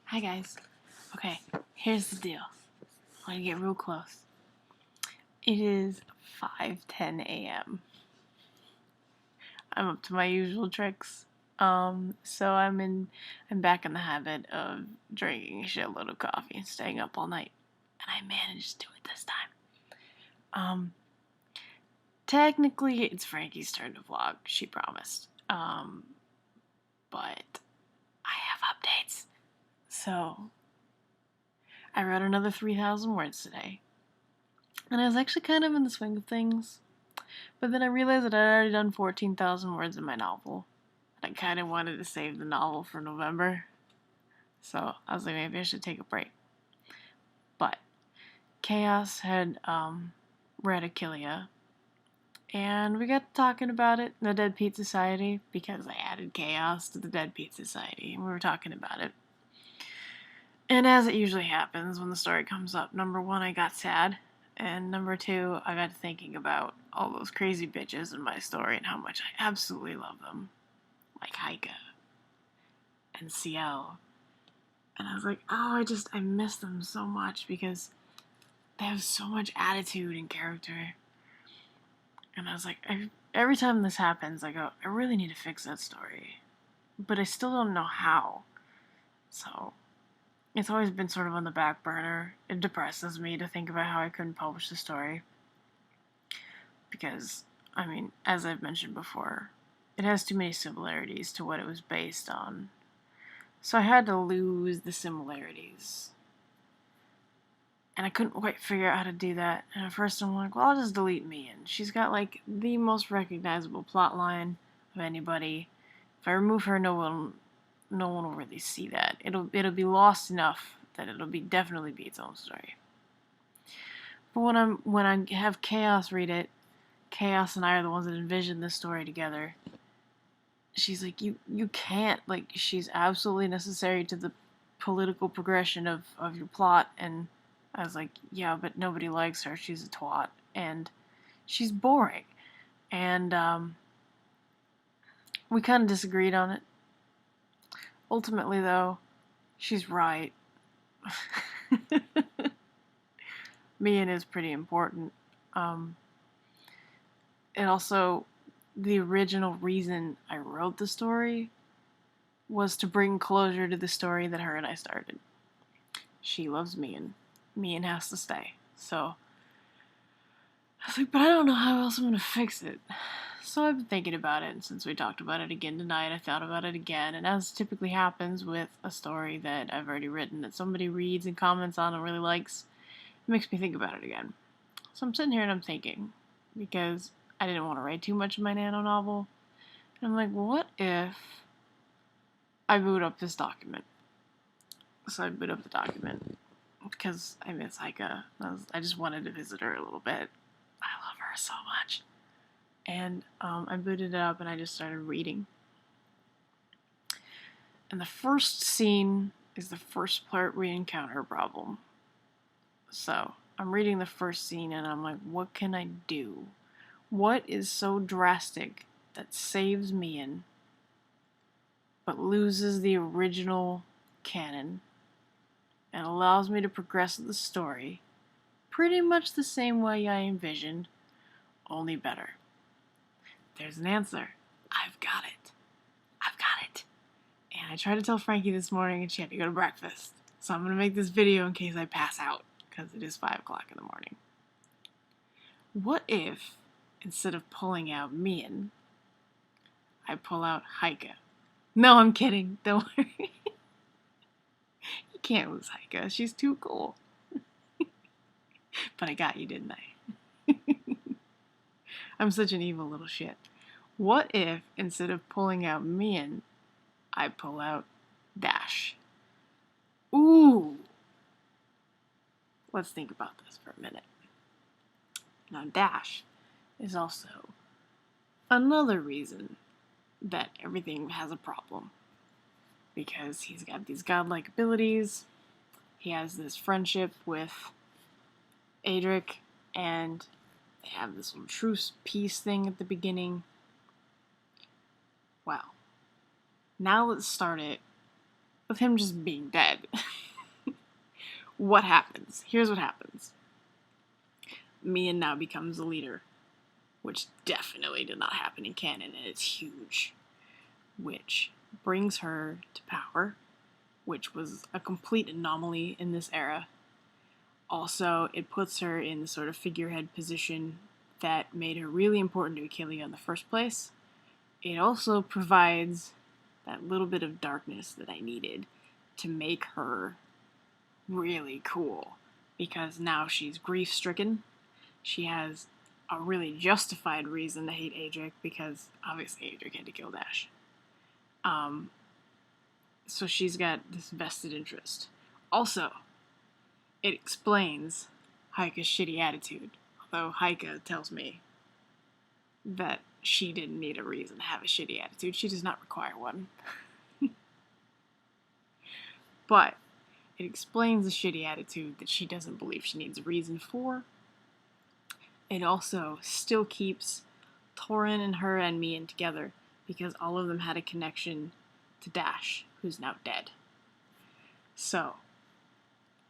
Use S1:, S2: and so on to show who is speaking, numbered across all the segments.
S1: Hi guys. Okay, here's the deal. I'm gonna get real close. It is 5:10 a.m. I'm up to my usual tricks. So I'm back in the habit of drinking a shitload of coffee and staying up all night. And I managed to do it this time. Um, Technically it's Frankie's turn to vlog, she promised. But I have updates. So I wrote another 3,000 words today. And I was actually kind of in the swing of things. But then I realized that I'd already done 14,000 words in my novel. I kind of wanted to save the novel for November. So I was like, maybe I should take a break. But Chaos had read Achillea. And we got talking about it in the Dead Pete Society because I added Chaos to the Dead Pete Society. And we were talking about it. And as it usually happens when the story comes up, number one, I got sad. And number two, I got thinking about all those crazy bitches in my story and how much I absolutely love them. Like Heike and CL. And I was like, oh, I miss them so much because they have so much attitude and character. And I was like, every time this happens, I go, I really need to fix that story. But I still don't know how. So it's always been sort of on the back burner. It depresses me to think about how I couldn't publish the story. Because, I mean, as I've mentioned before, it has too many similarities to what it was based on. So I had to lose the similarities. And I couldn't quite figure out how to do that. And at first I'm like, well, I'll just delete Mian. She's got, like, the most recognizable plot line of anybody. If I remove her, no one will really see that. It'll be lost enough that it'll definitely be its own story. But when I have Chaos read it, Chaos and I are the ones that envisioned this story together. She's like, you can't, like, she's absolutely necessary to the political progression of your plot. And I was like, yeah, but nobody likes her. She's a twat. And she's boring. And we kind of disagreed on it. Ultimately, though, she's right. Mian is pretty important. And also, the original reason I wrote the story was to bring closure to the story that her and I started. She loves Mian. Mian has to stay. So I was like, but I don't know how else I'm going to fix it. So I've been thinking about it, and since we talked about it again tonight, I thought about it again. And as typically happens with a story that I've already written, that somebody reads and comments on and really likes, it makes me think about it again. So I'm sitting here and I'm thinking, because I didn't want to write too much of my nano novel. And I'm like, what if I boot up this document? So I boot up the document because I miss Heike. I just wanted to visit her a little bit. I love her so much. And I booted it up and I just started reading. And the first scene is the first part we encounter a problem. So I'm reading the first scene and I'm like, what can I do? What is so drastic that saves Mian but loses the original canon and allows me to progress the story pretty much the same way I envisioned, only better? There's an answer. I've got it. I've got it. And I tried to tell Frankie this morning and she had to go to breakfast. So I'm going to make this video in case I pass out because it is 5 o'clock in the morning. What if, instead of pulling out Mian, I pull out Heike? No, I'm kidding. Don't worry. You can't lose Heike. She's too cool. But I got you, didn't I? I'm such an evil little shit. What if, instead of pulling out Mian, I pull out Dash? Ooh! Let's think about this for a minute. Now, Dash is also another reason that everything has a problem. Because he's got these godlike abilities, he has this friendship with Adric, and they have this little truce peace thing at the beginning. Well, now let's start it with him just being dead. What happens? Here's what happens. Mian now becomes the leader, which definitely did not happen in canon, and it's huge. Which brings her to power, which was a complete anomaly in this era. Also, it puts her in the sort of figurehead position that made her really important to Achillea in the first place. It also provides that little bit of darkness that I needed to make her really cool, because now she's grief-stricken. She has a really justified reason to hate Adric, because obviously Adric had to kill Dash. So she's got this vested interest. Also, it explains Heike's shitty attitude, although Heike tells me that she didn't need a reason to have a shitty attitude. She does not require one. But it explains the shitty attitude that she doesn't believe she needs a reason for. It also still keeps Torin and her and Mian together, because all of them had a connection to Dash, who's now dead. So,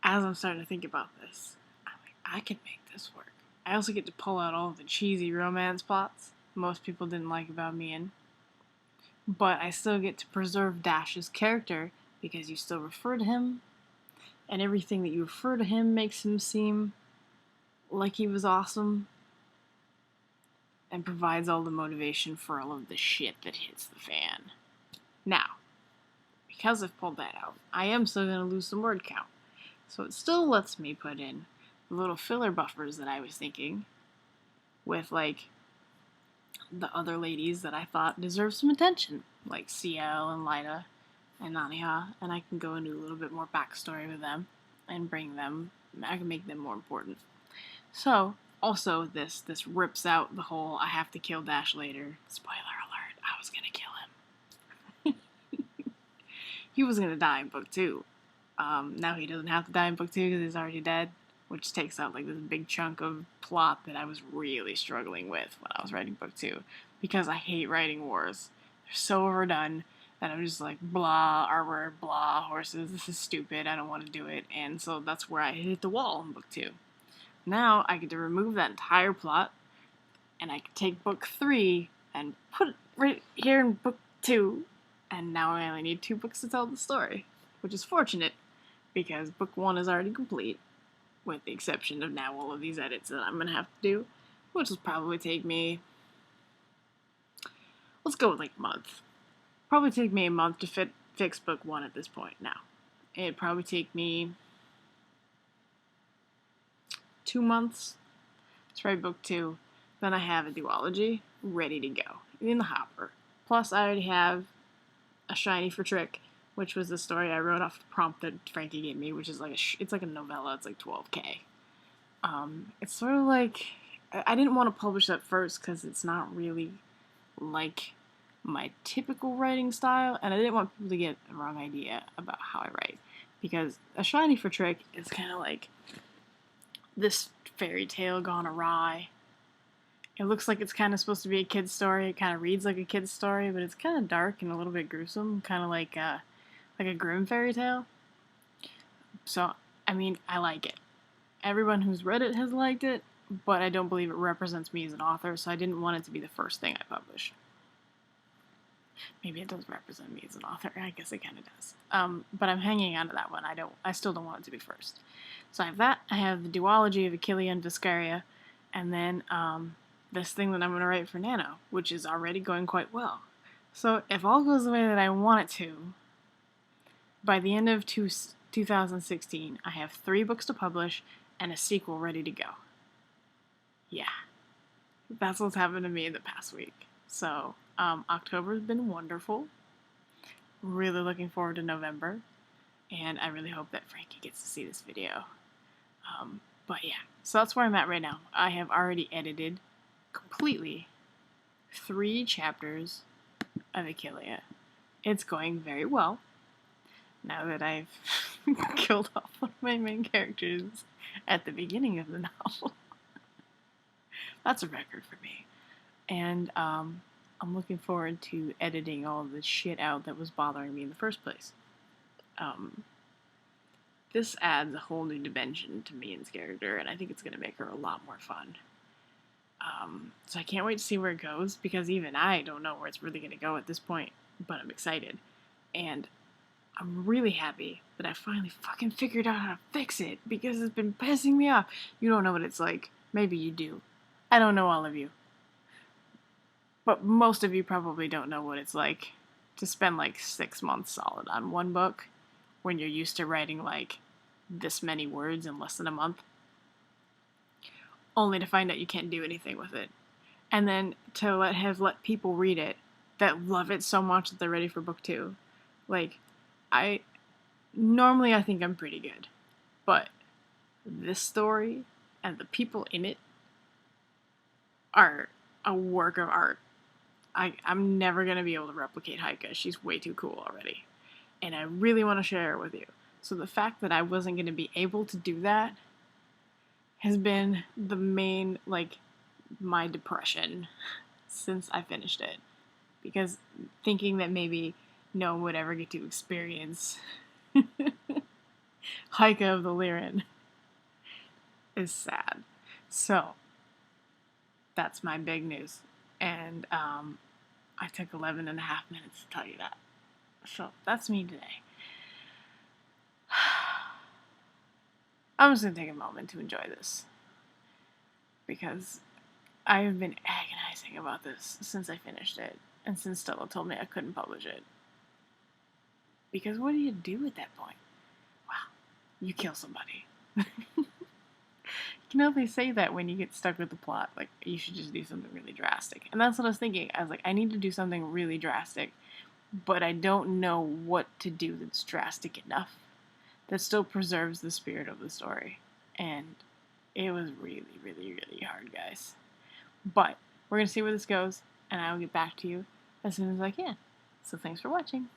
S1: as I'm starting to think about this, I'm like, I can make this work. I also get to pull out all of the cheesy romance plots most people didn't like about Mian. But I still get to preserve Dash's character, because you still refer to him, and everything that you refer to him makes him seem like he was awesome, and provides all the motivation for all of the shit that hits the fan. Now, because I've pulled that out, I am still going to lose some word count. So it still lets me put in the little filler buffers that I was thinking, with, like, the other ladies that I thought deserved some attention, like CL and Lyda and Naniha, and I can go into a little bit more backstory with them and bring them, I can make them more important. So, also, this rips out the whole I have to kill Dash later. Spoiler alert, I was gonna kill him. He was gonna die in book 2. Now he doesn't have to die in book 2 because he's already dead, which takes out like this big chunk of plot that I was really struggling with when I was writing book 2, because I hate writing wars. They're so overdone that I'm just like, blah, armor, blah, horses, this is stupid, I don't want to do it, and so that's where I hit the wall in book 2. Now I get to remove that entire plot, and I can take book 3 and put it right here in book 2, and now I only need 2 books to tell the story, which is fortunate, because book 1 is already complete, with the exception of now all of these edits that I'm going to have to do, which will probably take me, let's go with like a month. Probably take me a month to fix book 1 at this point now. It'd probably take me 2 months to write book 2. Then I have a duology ready to go in the hopper. Plus, I already have a shiny for Trick, which was the story I wrote off the prompt that Frankie gave me, which is like it's like a novella. It's like 12K. It's sort of like, I didn't want to publish that first because it's not really like my typical writing style, and I didn't want people to get the wrong idea about how I write, because a shiny for Trick is kind of like this fairy tale gone awry. It looks like it's kind of supposed to be a kid's story. It kind of reads like a kid's story, but it's kind of dark and a little bit gruesome, kind of like a grim fairy tale. So, I mean, I like it. Everyone who's read it has liked it, but I don't believe it represents me as an author, so I didn't want it to be the first thing I publish. Maybe it does represent me as an author. I guess it kind of does. But I'm hanging on to that one. I still don't want it to be first. So I have that. I have the duology of Achillea and Viscaria, and then this thing that I'm going to write for Nano, which is already going quite well. So if all goes the way that I want it to, by the end of 2016, I have 3 books to publish and a sequel ready to go. Yeah. That's what's happened to me in the past week. So, October's been wonderful. Really looking forward to November. And I really hope that Frankie gets to see this video. But yeah, so that's where I'm at right now. I have already edited completely 3 chapters of Achillea. It's going very well. Now that I've killed off one of my main characters at the beginning of the novel. That's a record for me. And I'm looking forward to editing all of the shit out that was bothering me in the first place. This adds a whole new dimension to Mia's character, and I think it's going to make her a lot more fun. So I can't wait to see where it goes, because even I don't know where it's really going to go at this point, but I'm excited. And I'm really happy that I finally fucking figured out how to fix it, because it's been pissing me off. You don't know what it's like. Maybe you do. I don't know all of you. But most of you probably don't know what it's like to spend like 6 months solid on one book when you're used to writing like this many words in less than a month, only to find out you can't do anything with it. And then to let people read it that love it so much that they're ready for book 2. Like, I think I'm pretty good, but this story and the people in it are a work of art. I'm never going to be able to replicate Heike. She's way too cool already. And I really want to share her with you. So the fact that I wasn't going to be able to do that has been the main, like, my depression since I finished it. Because thinking that maybe no one would ever get to experience Heike of the Lyran is sad. So, that's my big news. And I took 11 and a half minutes to tell you that. So, that's me today. I'm just going to take a moment to enjoy this, because I have been agonizing about this since I finished it, and since Stella told me I couldn't publish it. Because what do you do at that point? Wow, you kill somebody. You know, they say that when you get stuck with the plot, like, you should just do something really drastic. And that's what I was thinking. I was like, I need to do something really drastic, but I don't know what to do that's drastic enough that still preserves the spirit of the story. And it was really, really, really hard, guys. But we're going to see where this goes, and I will get back to you as soon as I can. So thanks for watching.